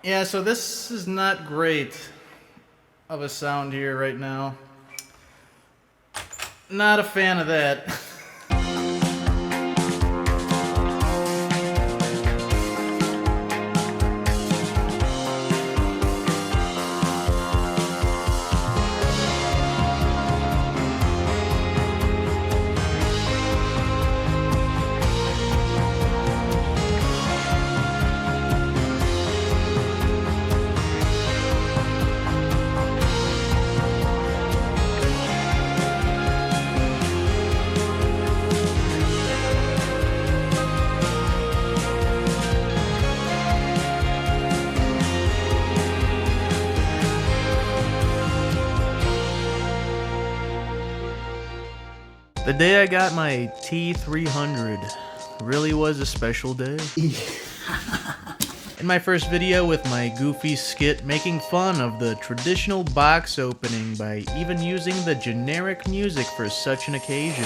Yeah, so this is not great of a sound here right now. Not a fan of that. The day I got my T300 really was a special day. In my first video with my goofy skit making fun of the traditional box opening by even using the generic music for such an occasion.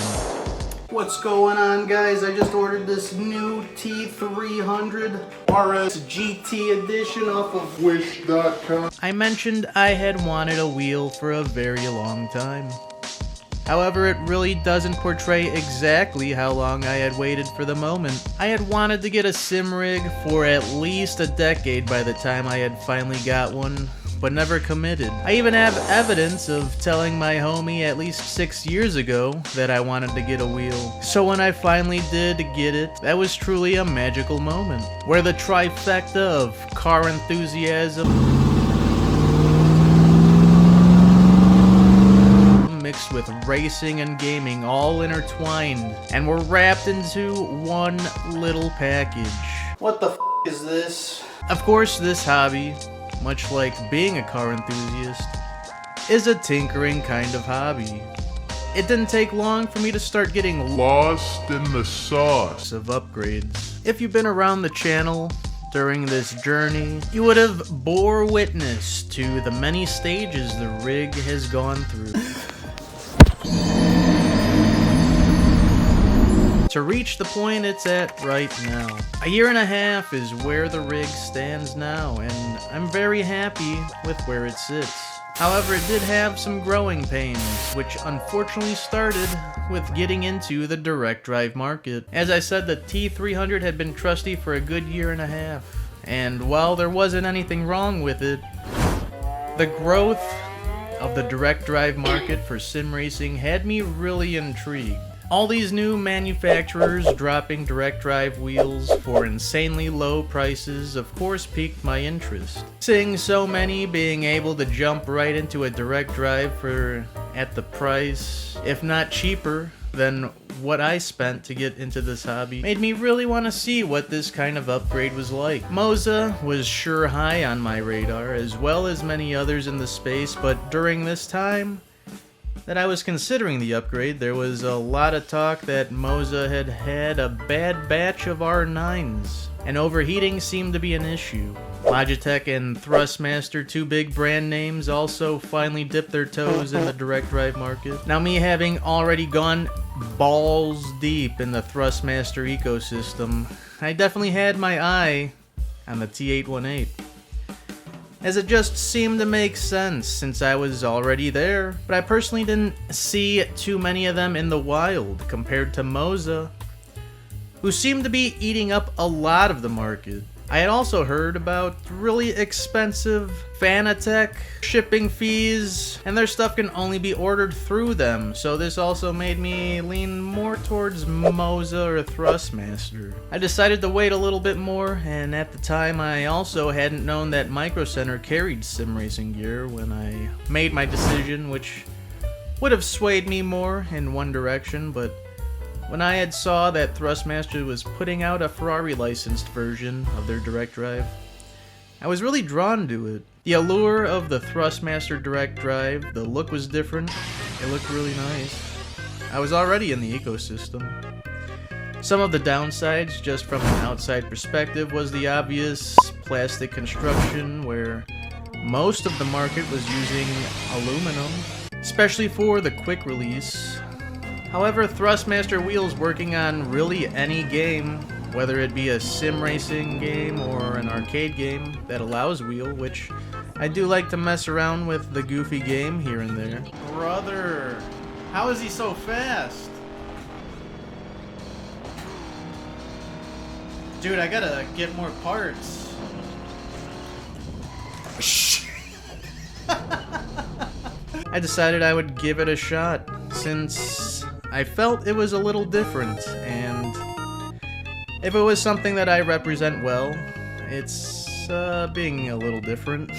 What's going on, guys? I just ordered this new T300 RS GT edition off of wish.com. I mentioned I had wanted a wheel for a very long time. However, it really doesn't portray exactly how long I had waited for the moment. I had wanted to get a sim rig for at least a decade by the time I had finally got one, but never committed. I even have evidence of telling my homie at least 6 years ago that I wanted to get a wheel. So when I finally did get it, that was truly a magical moment, where the trifecta of car enthusiasm mixed with racing and gaming all intertwined and were wrapped into one little package. What the f is this? Of course, this hobby, much like being a car enthusiast, is a tinkering kind of hobby. It didn't take long for me to start getting lost in the sauce of upgrades. If you've been around the channel during this journey, you would have bore witness to the many stages the rig has gone through to reach the point it's at right now. A year and a half is where the rig stands now, and I'm very happy with where it sits. However, it did have some growing pains, which unfortunately started with getting into the direct drive market. As I said, the T300 had been trusty for a good year and a half, and while there wasn't anything wrong with it, the growth of the direct drive market for sim racing had me really intrigued. All these new manufacturers dropping direct drive wheels for insanely low prices of course piqued my interest. Seeing so many being able to jump right into a direct drive for at the price, if not cheaper, than what I spent to get into this hobby made me really want to see what this kind of upgrade was like. Moza was sure high on my radar, as well as many others in the space, but during this time that I was considering the upgrade, there was a lot of talk that Moza had had a bad batch of R9s, and overheating seemed to be an issue. Logitech and Thrustmaster, two big brand names, also finally dipped their toes in the direct drive market. Now, me having already gone balls deep in the Thrustmaster ecosystem, I definitely had my eye on the T818. As it just seemed to make sense since I was already there, but I personally didn't see too many of them in the wild compared to Moza, who seemed to be eating up a lot of the market. I had also heard about really expensive Fanatec shipping fees, and their stuff can only be ordered through them, so this also made me lean more towards Moza or Thrustmaster. I decided to wait a little bit more, and at the time I also hadn't known that Micro Center carried sim racing gear when I made my decision, which would have swayed me more in one direction, but when I had saw that Thrustmaster was putting out a Ferrari licensed version of their direct drive, I was really drawn to it. The allure of the Thrustmaster direct drive, the look was different, it looked really nice. I was already in the ecosystem. Some of the downsides, just from an outside perspective, was the obvious plastic construction where most of the market was using aluminum, especially for the quick release. However, Thrustmaster wheels working on really any game whether it be a sim racing game or an arcade game that allows wheel, which I do like to mess around with the goofy game here and there. Brother, how is he so fast? Dude, I gotta get more parts. I decided I would give it a shot, since I felt it was a little different, and if it was something that I represent well, it's being a little different.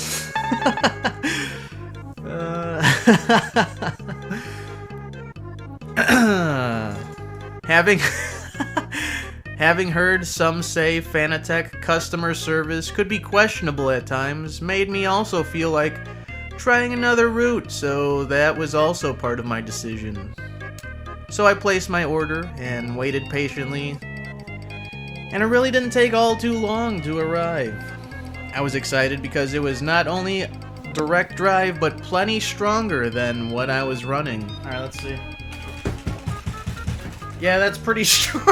Having heard some say Fanatec customer service could be questionable at times made me also feel like trying another route, so that was also part of my decision. So I placed my order and waited patiently, and it really didn't take all too long to arrive. I was excited because it was not only direct drive, but plenty stronger than what I was running. Alright, let's see. Yeah, that's pretty strong.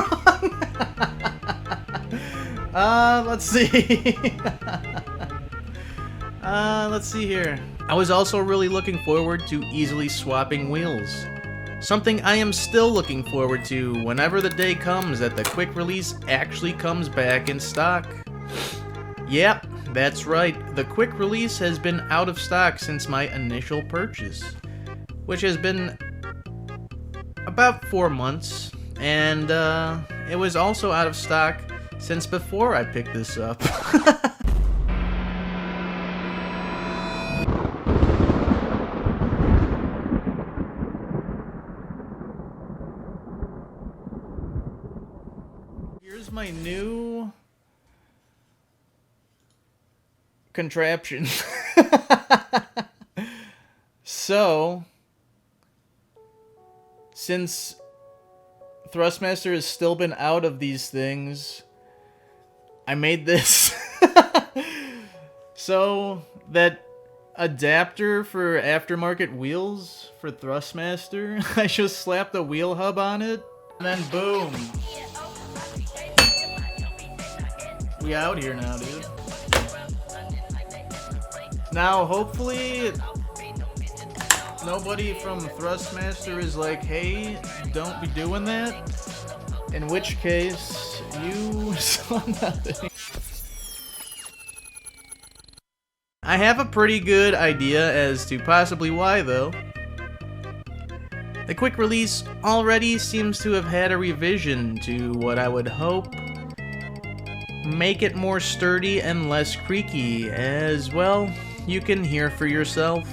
Let's see. Let's see here. I was also really looking forward to easily swapping wheels. Something I am still looking forward to whenever the day comes that the quick release actually comes back in stock. Yep, that's right. The quick release has been out of stock since my initial purchase, which has been about 4 months, and it was also out of stock since before I picked this up. Here's my new contraption. So, since Thrustmaster has still been out of these things, I made this. So, that adapter for aftermarket wheels for Thrustmaster, I just slapped the wheel hub on it, and then boom. We out here now, dude. Now, hopefully, nobody from Thrustmaster is like, hey, don't be doing that. In which case, you saw nothing. I have a pretty good idea as to possibly why, though. The quick release already seems to have had a revision to what I would hope make it more sturdy and less creaky, as well, you can hear for yourself.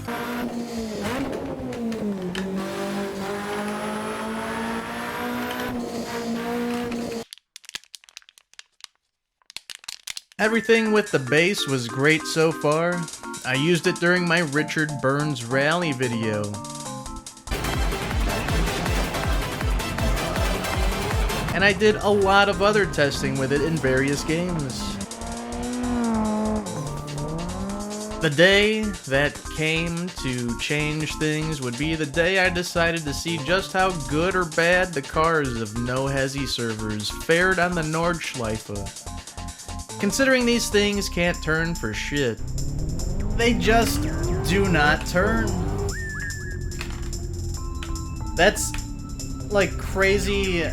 Everything with the bass was great so far. I used it during my Richard Burns rally video. And I did a lot of other testing with it in various games. The day that came to change things would be the day I decided to see just how good or bad the cars of No Hezi servers fared on the Nordschleife. Considering these things can't turn for shit. They just do not turn. That's like crazy.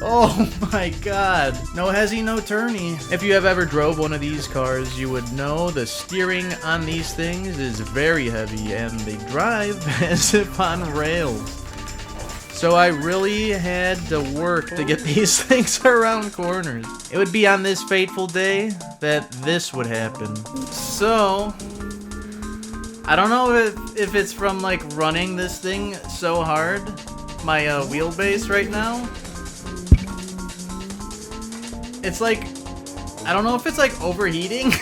Oh my god. No hezzy, no turny. If you have ever drove one of these cars, you would know the steering on these things is very heavy and they drive as if on rails. So I really had to work to get these things around corners. It would be on this fateful day that this would happen. So, I don't know if it's from like running this thing so hard, my wheelbase right now. It's like, I don't know if it's like overheating.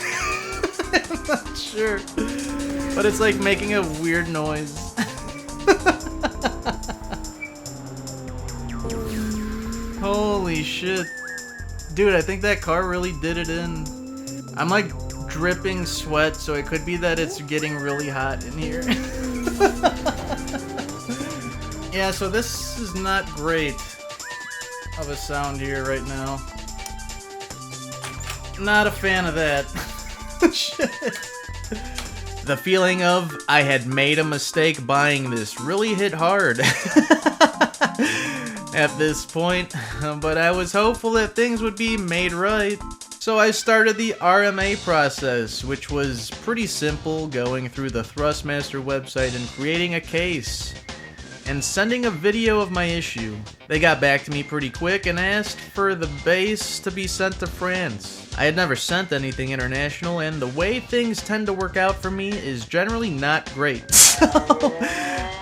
I'm not sure. But it's like making a weird noise. Holy shit. Dude, I think that car really did it in. I'm like dripping sweat, so it could be that it's getting really hot in here. Yeah, so this is not great. of a sound here right now. Not a fan of that. Shit. The feeling of I had made a mistake buying this really hit hard at this point, but I was hopeful that things would be made right. So I started the RMA process, which was pretty simple, going through the Thrustmaster website and creating a case, and sending a video of my issue. They got back to me pretty quick and asked for the base to be sent to France. I had never sent anything international, and the way things tend to work out for me is generally not great. So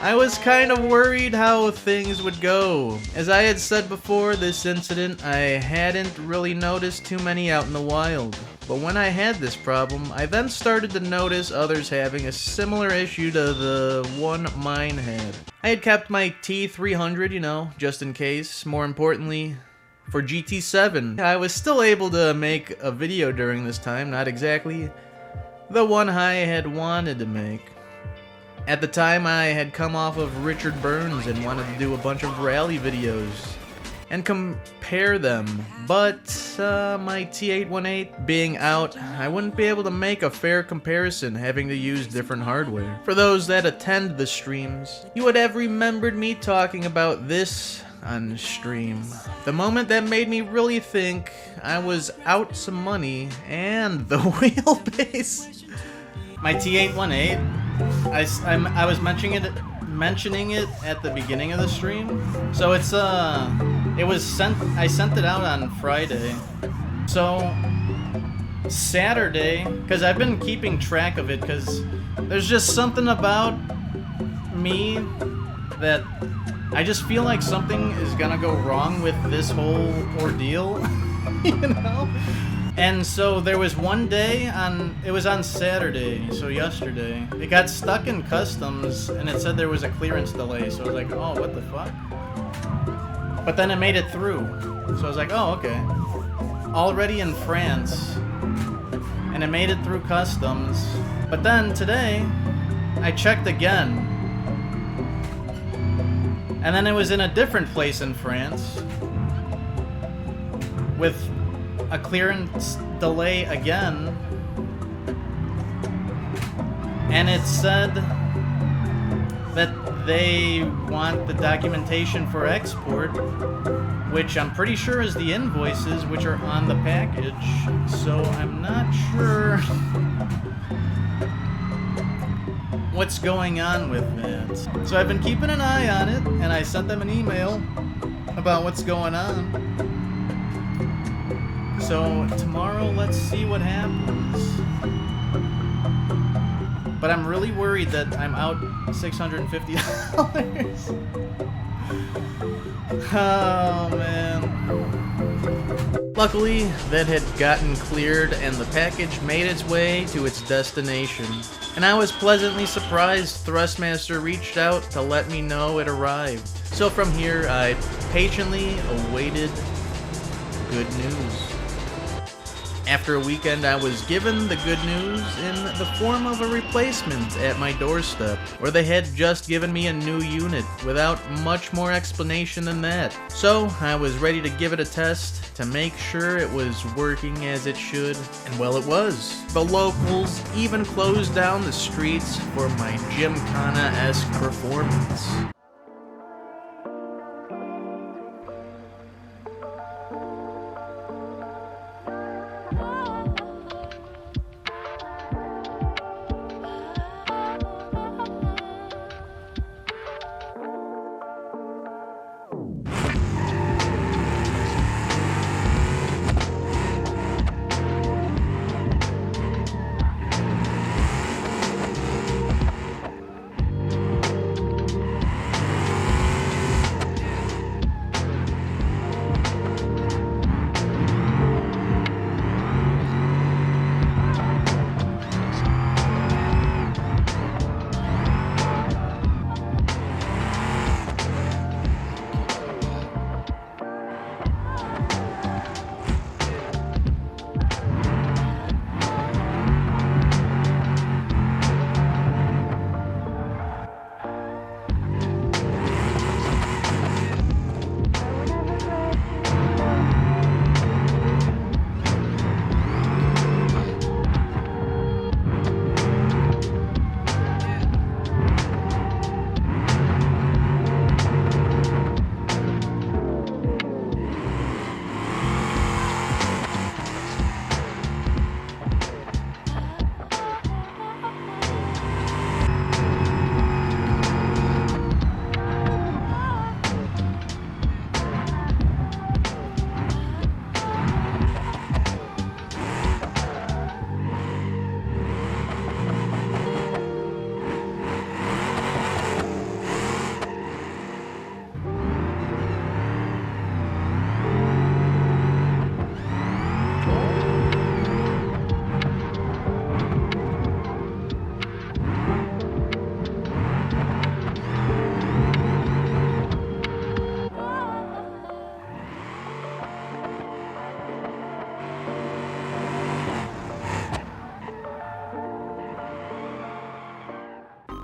I was kind of worried how things would go. As I had said before this incident, I hadn't really noticed too many out in the wild. But when I had this problem, I then started to notice others having a similar issue to the one mine had. I had kept my T300, you know, just in case. More importantly, for GT7, I was still able to make a video during this time, not exactly the one I had wanted to make. At the time, I had come off of Richard Burns and wanted to do a bunch of rally videos and compare them, but my T818 being out, I wouldn't be able to make a fair comparison, having to use different hardware. For those that attend the streams, you would have remembered me talking about this on stream. The moment that made me really think I was out some money and the wheelbase. My T818, I was mentioning it at the beginning of the stream. So it's I sent it out on Friday. So Saturday, because I've been keeping track of it, because there's just something about me that I just feel like something is gonna go wrong with this whole ordeal, you know? And so there was one day it was on Saturday, so yesterday, it got stuck in customs and it said there was a clearance delay, so I was like, oh, what the fuck? But then it made it through, so I was like, oh, okay. Already in France, and it made it through customs. But then today, I checked again, and then it was in a different place in France with a clearance delay again, and it said that they want the documentation for export, which I'm pretty sure is the invoices which are on the package, so I'm not sure what's going on with that. So I've been keeping an eye on it, and I sent them an email about what's going on. So tomorrow, let's see what happens. But I'm really worried that I'm out $650. Oh, man. Luckily, that had gotten cleared and the package made its way to its destination. And I was pleasantly surprised Thrustmaster reached out to let me know it arrived. So from here, I patiently awaited good news. After a weekend, I was given the good news in the form of a replacement at my doorstep, where they had just given me a new unit without much more explanation than that. So I was ready to give it a test to make sure it was working as it should, and well, it was. The locals even closed down the streets for my Gymkhana-esque performance.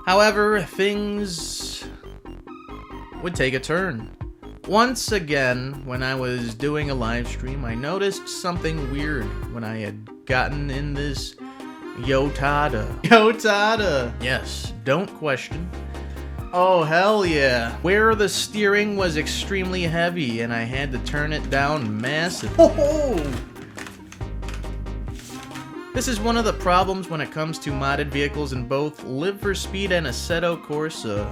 However, things would take a turn. Once again, when I was doing a live stream, I noticed something weird when I had gotten in this Yotada. Yotada! Yes, don't question. Oh, hell yeah. Where the steering was extremely heavy and I had to turn it down massively. Oh! This is one of the problems when it comes to modded vehicles in both Live for Speed and Assetto Corsa,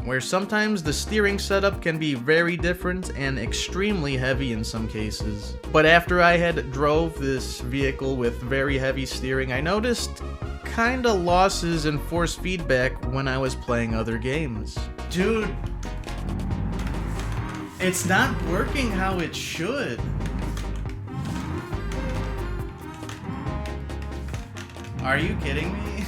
where sometimes the steering setup can be very different and extremely heavy in some cases. But after I had drove this vehicle with very heavy steering, I noticed kinda losses in force feedback when I was playing other games. Dude, it's not working how it should. Are you kidding me?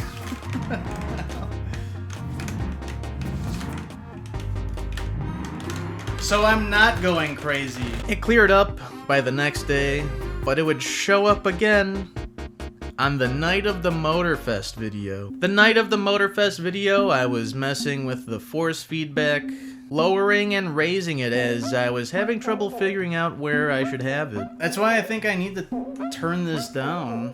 So I'm not going crazy. It cleared up by the next day, but it would show up again on the night of the Motorfest video. The night of the Motorfest video, I was messing with the force feedback, lowering and raising it as I was having trouble figuring out where I should have it. That's why I think I need to turn this down.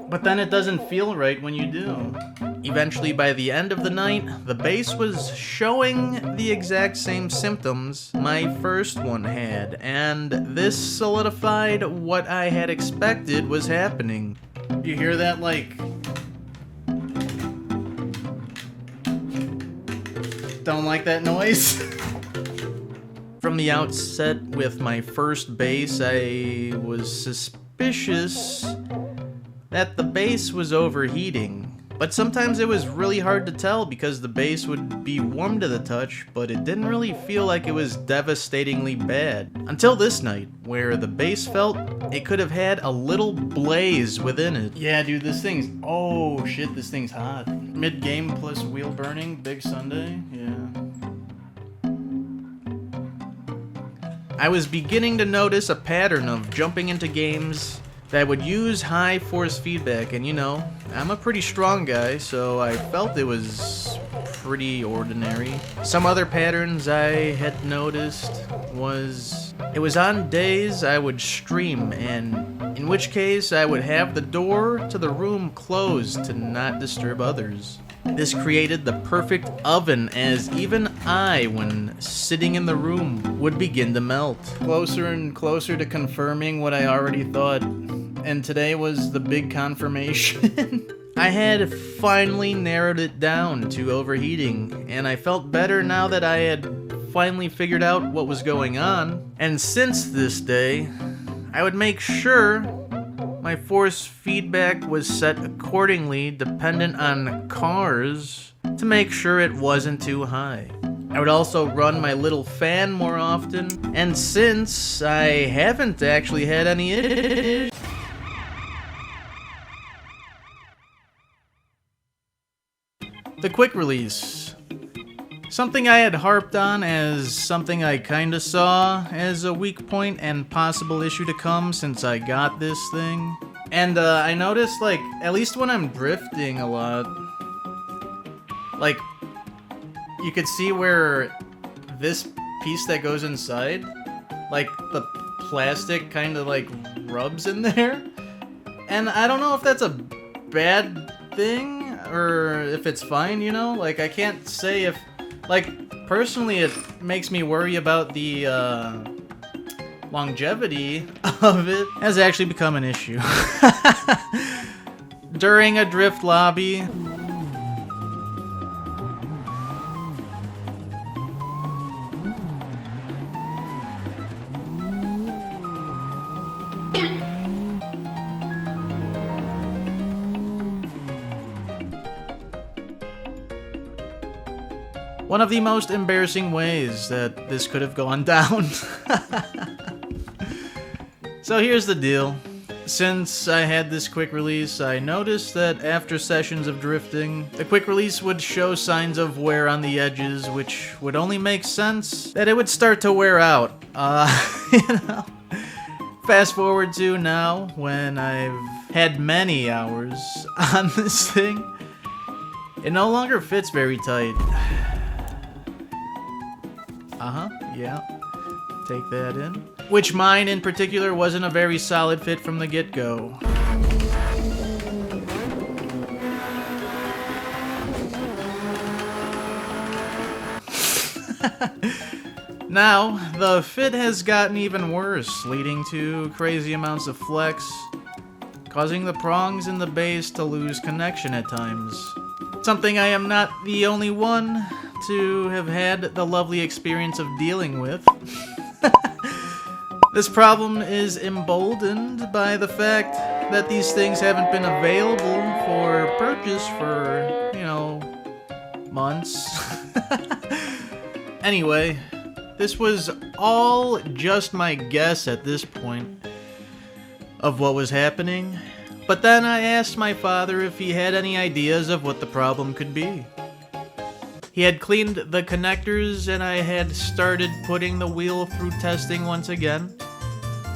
But then it doesn't feel right when you do. Eventually, by the end of the night, the bass was showing the exact same symptoms my first one had, and this solidified what I had expected was happening. You hear that, like... Don't like that noise? From the outset, with my first bass, I was suspicious that the bass was overheating. But sometimes it was really hard to tell because the bass would be warm to the touch, but it didn't really feel like it was devastatingly bad. Until this night, where the bass felt it could have had a little blaze within it. Yeah, dude, this thing's... Oh, shit, this thing's hot. Mid-game plus wheel burning, big Sunday, yeah. I was beginning to notice a pattern of jumping into games that would use high force feedback, and you know, I'm a pretty strong guy, so I felt it was pretty ordinary. Some other patterns I had noticed was, it was on days I would stream, and in which case I would have the door to the room closed to not disturb others. This created the perfect oven, as even I, when sitting in the room, would begin to melt. Closer and closer to confirming what I already thought, and today was the big confirmation. I had finally narrowed it down to overheating, and I felt better now that I had finally figured out what was going on. And since this day, I would make sure my force feedback was set accordingly, dependent on cars, to make sure it wasn't too high. I would also run my little fan more often, and since I haven't actually had any issues, the quick release. Something I had harped on as something I kinda saw as a weak point and possible issue to come since I got this thing. And I noticed, like, at least when I'm drifting a lot, like, you could see where this piece that goes inside, like, the plastic kinda, like, rubs in there. And I don't know if that's a bad thing or if it's fine, you know? Like, I can't say if... Like, personally, it makes me worry about the, longevity of it. It has actually become an issue. During a drift lobby... One of the most embarrassing ways that this could have gone down. So here's the deal. Since I had this quick release, I noticed that after sessions of drifting, the quick release would show signs of wear on the edges, which would only make sense that it would start to wear out. You know? Fast forward to now, when I've had many hours on this thing, It no longer fits very tight. Yeah. Take that in. Which mine in particular wasn't a very solid fit from the get-go. Now, the fit has gotten even worse, leading to crazy amounts of flex, causing the prongs in the base to lose connection at times. Something I am not the only one to have had the lovely experience of dealing with. This problem is emboldened by the fact that these things haven't been available for purchase for, you know, months. Anyway, this was all just my guess at this point of what was happening. But then I asked my father if he had any ideas of what the problem could be. He had cleaned the connectors and I had started putting the wheel through testing once again.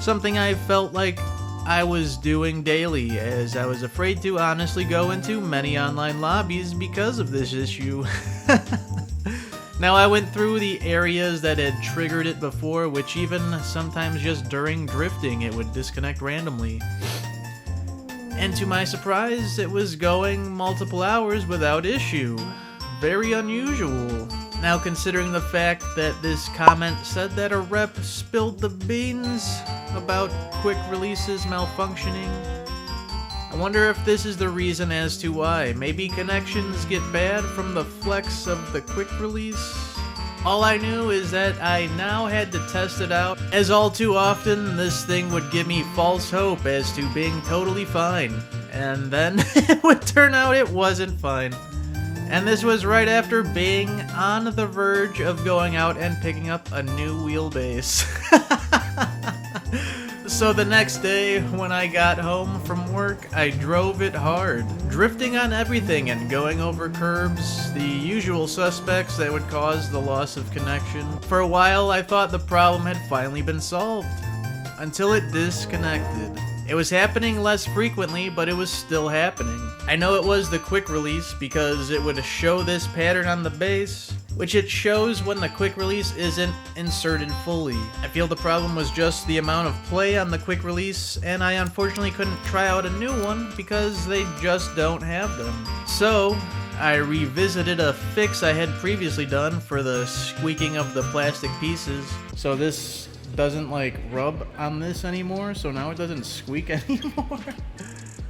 Something I felt like I was doing daily, as I was afraid to honestly go into many online lobbies because of this issue. Now, I went through the areas that had triggered it before, which even sometimes just during drifting it would disconnect randomly. And to my surprise, it was going multiple hours without issue. Very unusual. Now, considering the fact that this comment said that a rep spilled the beans about quick releases malfunctioning, I wonder if this is the reason as to why. Maybe connections get bad from the flex of the quick release? All I knew is that I now had to test it out, as all too often this thing would give me false hope as to being totally fine. And then it would turn out it wasn't fine. And this was right after being on the verge of going out and picking up a new wheelbase. So the next day, when I got home from work, I drove it hard, drifting on everything and going over curbs, the usual suspects that would cause the loss of connection. For a while, I thought the problem had finally been solved, until it disconnected. It was happening less frequently, but it was still happening. I know it was the quick release because it would show this pattern on the base, which it shows when the quick release isn't inserted fully. I feel the problem was just the amount of play on the quick release, and I unfortunately couldn't try out a new one because they just don't have them. So, I revisited a fix I had previously done for the squeaking of the plastic pieces. So this doesn't like rub on this anymore, so now it doesn't squeak anymore.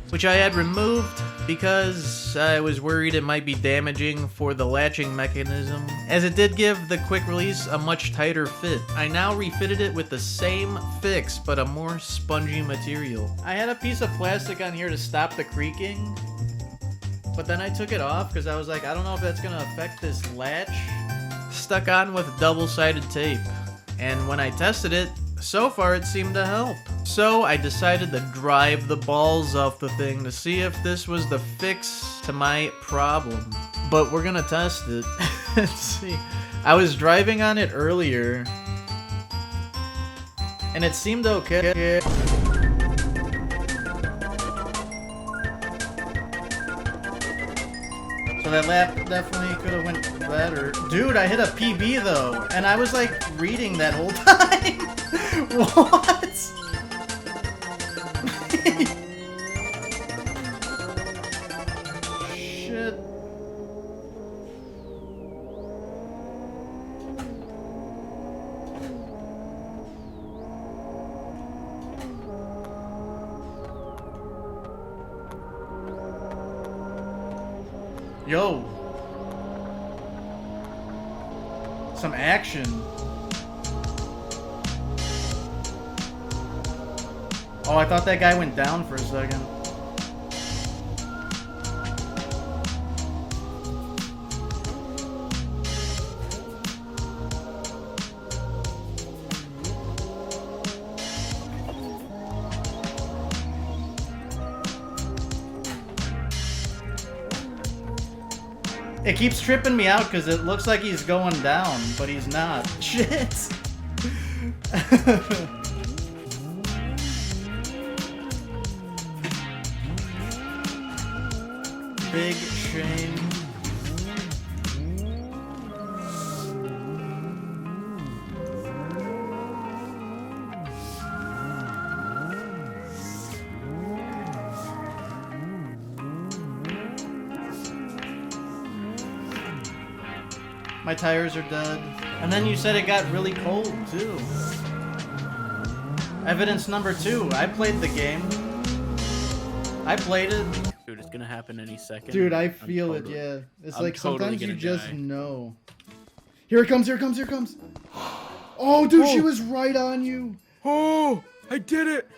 Which I had removed because I was worried it might be damaging for the latching mechanism, as it did give the quick release a much tighter fit. I now refitted it with the same fix, but a more spongy material. I had a piece of plastic on here to stop the creaking, but then I took it off because I was like, I don't know if that's gonna affect this latch. Stuck on with double-sided tape, and when I tested it, so far it seemed to help. So I decided to drive the balls off the thing to see if this was the fix to my problem. But we're gonna test it. Let's see. I was driving on it earlier, and it seemed okay. So that lap definitely could have went better. Dude, I hit a PB though, and I was like reading that whole time. What? Shit. Yo. Some action. Oh, I thought that guy went down for a second. It keeps tripping me out because it looks like he's going down, but he's not. Shit! Big shame. My tires are dead. And then you said it got really cold, too. Evidence number 2. I played the game. I played it. Dude, it's gonna happen any second. Dude, I feel it, yeah. It's like sometimes you just know. Here it comes, here it comes, here it comes. Oh, dude, she was right on you. Oh, I did it.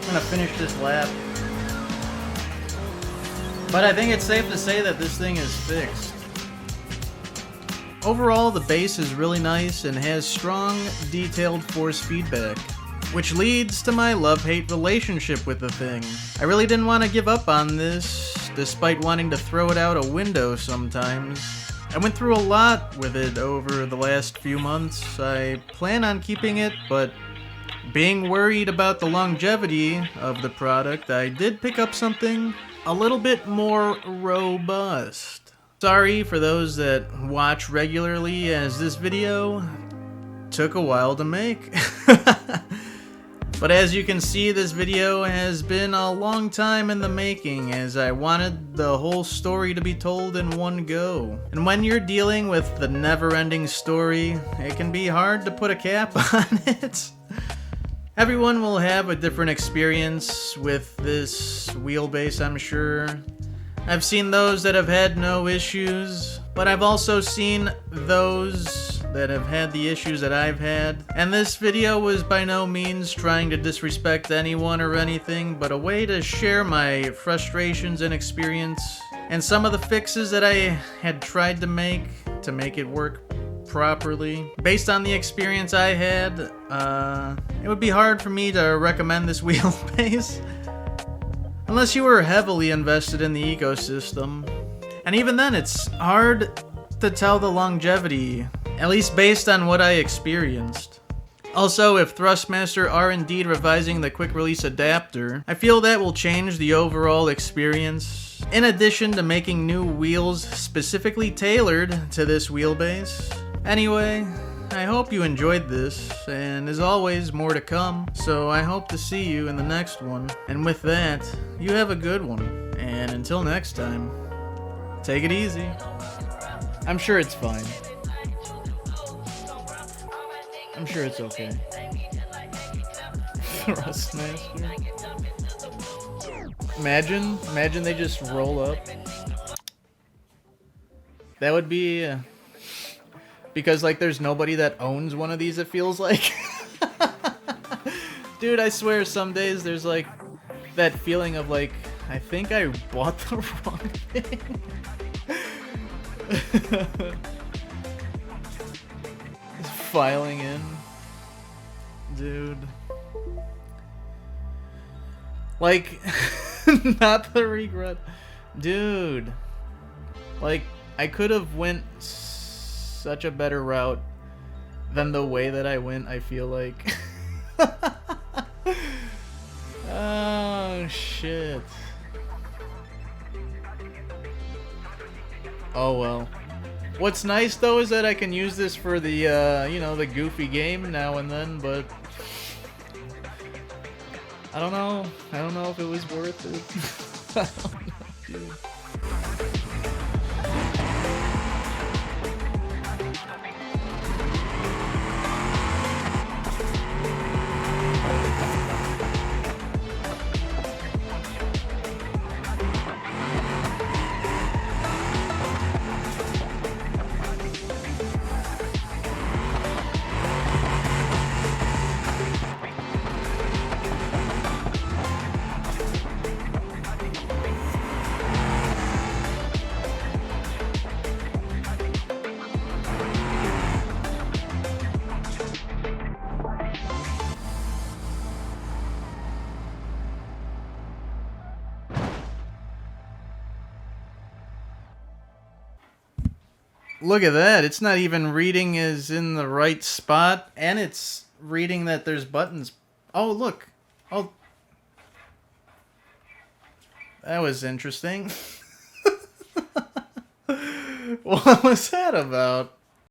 I'm gonna finish this lap. But I think it's safe to say that this thing is fixed. Overall, the bass is really nice and has strong, detailed force feedback, which leads to my love-hate relationship with the thing. I really didn't want to give up on this, despite wanting to throw it out a window sometimes. I went through a lot with it over the last few months. I plan on keeping it, but being worried about the longevity of the product, I did pick up something a little bit more robust. Sorry for those that watch regularly, as this video took a while to make. But as you can see, this video has been a long time in the making, as I wanted the whole story to be told in one go. And when you're dealing with the never-ending story, it can be hard to put a cap on it. Everyone will have a different experience with this wheelbase, I'm sure. I've seen those that have had no issues, but I've also seen those that have had the issues that I've had. And this video was by no means trying to disrespect anyone or anything, but a way to share my frustrations and experience, and some of the fixes that I had tried to make it work properly. Based on the experience I had, it would be hard for me to recommend this wheelbase unless you were heavily invested in the ecosystem. And even then, it's hard to tell the longevity, at least based on what I experienced. Also, if Thrustmaster are indeed revising the quick release adapter, I feel that will change the overall experience, in addition to making new wheels specifically tailored to this wheelbase. Anyway, I hope you enjoyed this, and as always, more to come, so I hope to see you in the next one. And with that, you have a good one, and until next time, take it easy. I'm sure it's fine. I'm sure it's okay. Thrustmaster. Imagine they just roll up. That would be... because, like, there's nobody that owns one of these, it feels like. Dude, I swear some days there's, like, that feeling of, like, I think I bought the wrong thing. Just filing in. Dude. Like, not the regret. Dude. Like, I could have went such a better route than the way that I went, I feel like. Oh, shit. Oh, well. What's nice, though, is that I can use this for the, you know, the goofy game now and then, but I don't know. I don't know if it was worth it. I don't know, dude. Look at that. It's not even reading as in the right spot, and it's reading that there's buttons. Oh, look. Oh. That was interesting. What was that about?